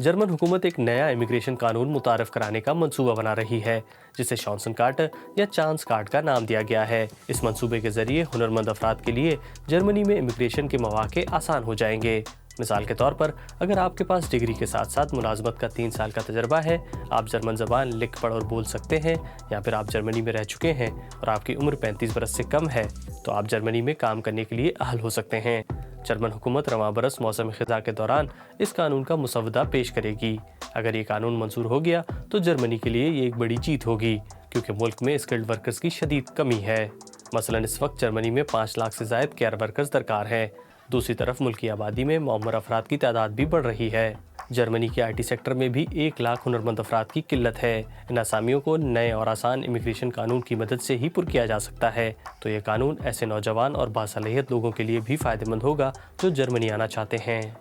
German हुकूमत एक नया इमिग्रेशन कानून मुतारफ कराने का मंसूबा बना रही है, जिसे शॉन्सन कार्ड या चांस कार्ड का नाम दिया गया है। इस मंसूबे के जरिए हुनरमंद अफराद के लिए जर्मनी में इमिग्रेशन के मौके आसान हो जाएंगे। मिसाल के तौर पर, अगर आपके पास डिग्री के साथ साथ मुलाजमत का 3 साल का तजर्बा है, आप जर्मन ज़बान लिख पढ़ और बोल सकते हैं, या फिर आप जर्मनी में रह चुके हैं और आपकी उम्र 35 बरस से कम है, तो आप जर्मनी में काम करने के लिए अहल हो सकते हैं। जर्मन हुकूमत रवां बरस मौसम ख़ज़ा के दौरान इस कानून का मुसवदा पेश करेगी। अगर ये कानून मंजूर हो गया तो जर्मनी के लिए ये एक बड़ी जीत होगी, क्योंकि मुल्क में स्किल्ड वर्कर्स की शदीद कमी है। मसलन इस वक्त जर्मनी में 5 लाख से ज़ायद केयर वर्कर्स दरकार हैं। दूसरी तरफ मुल्क की आबादी में मौमर अफराद की तादाद भी बढ़ रही है। जर्मनी के IT सेक्टर में भी 1 लाख हुनरमंद अफराद की किल्लत है। इन असामियों को नए और आसान इमिग्रेशन कानून की मदद से ही पुर किया जा सकता है। तो ये कानून ऐसे नौजवान और बासलाहियत लोगों के लिए भी फ़ायदेमंद होगा जो जर्मनी आना चाहते हैं।